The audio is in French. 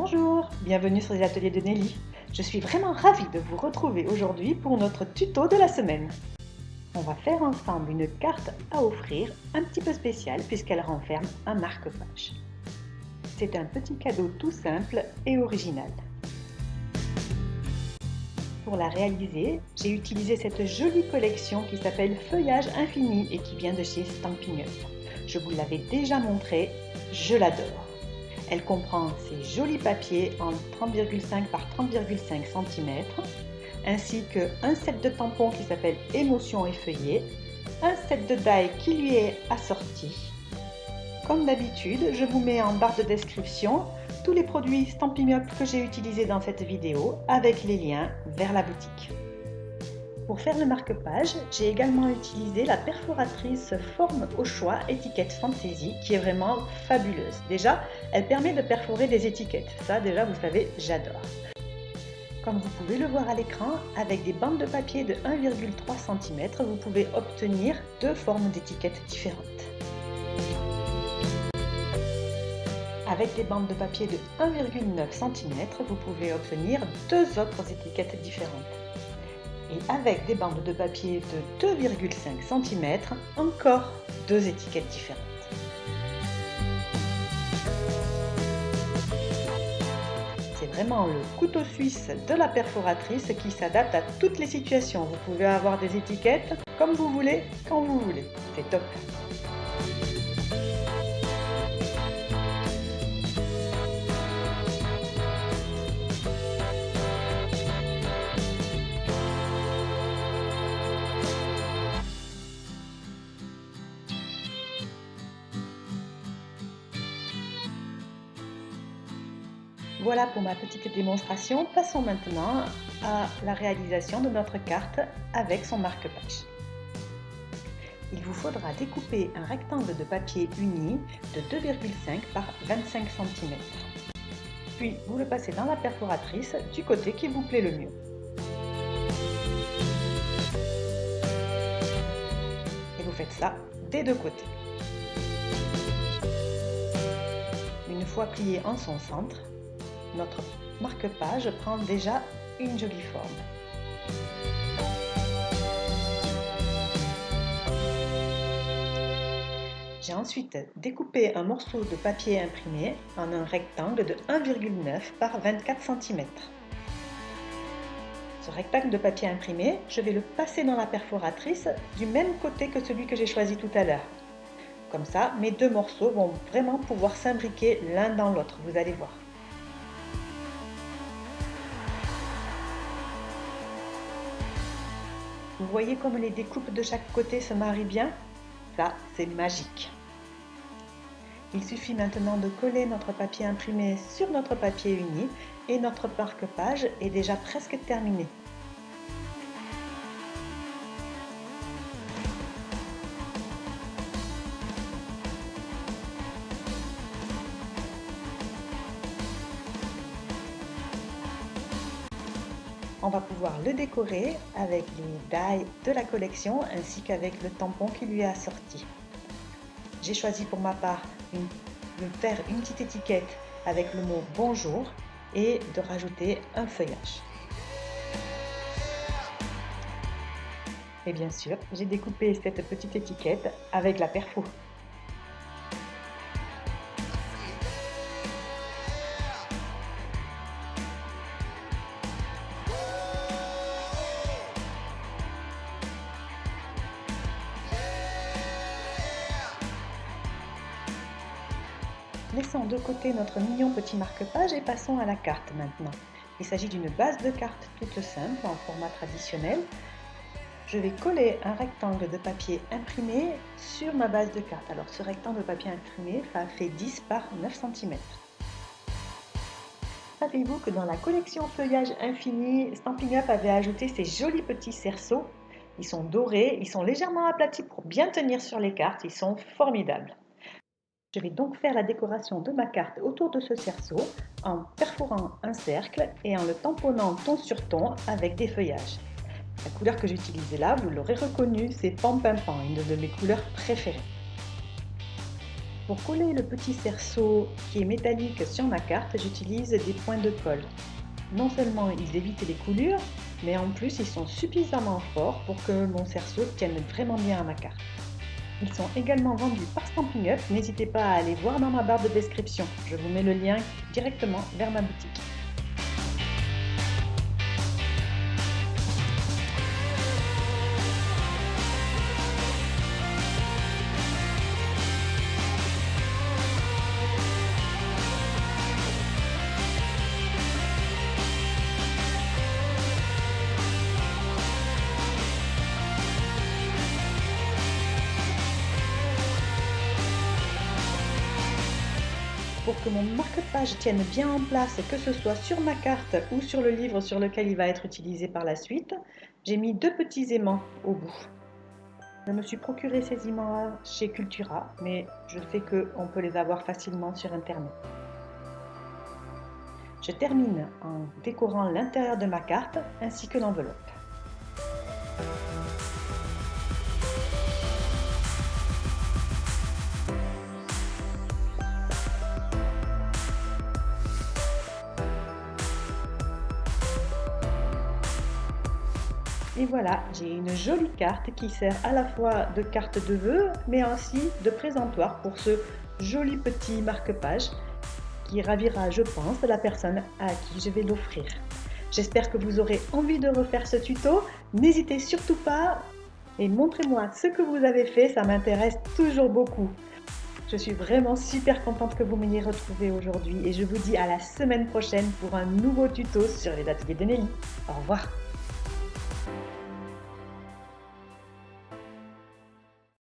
Bonjour, bienvenue sur les ateliers de Nelly. Je suis vraiment ravie de vous retrouver aujourd'hui pour notre tuto de la semaine. On va faire ensemble une carte à offrir un petit peu spéciale puisqu'elle renferme un marque-page. C'est un petit cadeau tout simple et original. Pour la réaliser, j'ai utilisé cette jolie collection qui s'appelle Feuillage Infini et qui vient de chez Stampin' Up. Je vous l'avais déjà montré, je l'adore. Elle comprend ces jolis papiers en 30,5 par 30,5 cm, ainsi qu'un set de tampons qui s'appelle Émotion effeuillée, un set de die qui lui est assorti. Comme d'habitude, je vous mets en barre de description tous les produits Stampin' Up que j'ai utilisés dans cette vidéo avec les liens vers la boutique. Pour faire le marque-page, j'ai également utilisé la perforatrice forme au choix étiquette Fantasy qui est vraiment fabuleuse. Déjà, elle permet de perforer des étiquettes. Ça, déjà, vous savez, j'adore. Comme vous pouvez le voir à l'écran, avec des bandes de papier de 1,3 cm, vous pouvez obtenir deux formes d'étiquettes différentes. Avec des bandes de papier de 1,9 cm, vous pouvez obtenir deux autres étiquettes différentes. Et avec des bandes de papier de 2,5 cm, encore deux étiquettes différentes. C'est vraiment le couteau suisse de la perforatrice qui s'adapte à toutes les situations. Vous pouvez avoir des étiquettes comme vous voulez, quand vous voulez. C'est top! Voilà pour ma petite démonstration. Passons maintenant à la réalisation de notre carte avec son marque-page. Il vous faudra découper un rectangle de papier uni de 2,5 par 25 cm. Puis vous le passez dans la perforatrice du côté qui vous plaît le mieux. Et vous faites ça des deux côtés. Une fois plié en son centre, notre marque-page prend déjà une jolie forme. J'ai ensuite découpé un morceau de papier imprimé en un rectangle de 1,9 par 24 cm. Ce rectangle de papier imprimé, je vais le passer dans la perforatrice du même côté que celui que j'ai choisi tout à l'heure. Comme ça, mes deux morceaux vont vraiment pouvoir s'imbriquer l'un dans l'autre, vous allez voir. Vous voyez comme les découpes de chaque côté se marient bien? Ça, c'est magique. Il suffit maintenant de coller notre papier imprimé sur notre papier uni et notre marque-page est déjà presque terminé. On va pouvoir le décorer avec les die de la collection ainsi qu'avec le tampon qui lui est assorti. J'ai choisi pour ma part de faire une petite étiquette avec le mot bonjour et de rajouter un feuillage. Et bien sûr, j'ai découpé cette petite étiquette avec la perfo. Laissons de côté notre mignon petit marque-page et passons à la carte maintenant. Il s'agit d'une base de carte toute simple en format traditionnel. Je vais coller un rectangle de papier imprimé sur ma base de carte. Alors ce rectangle de papier imprimé fait 10 par 9 cm. Savez-vous que dans la collection Feuillage Infini, Stampin' Up avait ajouté ces jolis petits cerceaux? Ils sont dorés, ils sont légèrement aplatis pour bien tenir sur les cartes, ils sont formidables. Je vais donc faire la décoration de ma carte autour de ce cerceau en perforant un cercle et en le tamponnant ton sur ton avec des feuillages. La couleur que j'utilise là, vous l'aurez reconnue, c'est Pampimpan, une de mes couleurs préférées. Pour coller le petit cerceau qui est métallique sur ma carte, j'utilise des points de colle. Non seulement ils évitent les coulures, mais en plus ils sont suffisamment forts pour que mon cerceau tienne vraiment bien à ma carte. Ils sont également vendus par Stampin' Up, n'hésitez pas à aller voir dans ma barre de description, je vous mets le lien directement vers ma boutique. Pour que mon marque-page tienne bien en place, que ce soit sur ma carte ou sur le livre sur lequel il va être utilisé par la suite, j'ai mis 2 petits aimants au bout. Je me suis procuré ces aimants chez Cultura, mais je sais qu'on peut les avoir facilement sur internet. Je termine en décorant l'intérieur de ma carte ainsi que l'enveloppe. Et voilà, j'ai une jolie carte qui sert à la fois de carte de vœux, mais aussi de présentoir pour ce joli petit marque-page qui ravira, je pense, la personne à qui je vais l'offrir. J'espère que vous aurez envie de refaire ce tuto. N'hésitez surtout pas et montrez-moi ce que vous avez fait, ça m'intéresse toujours beaucoup. Je suis vraiment super contente que vous m'ayez retrouvée aujourd'hui et je vous dis à la semaine prochaine pour un nouveau tuto sur les ateliers de Nelly. Au revoir.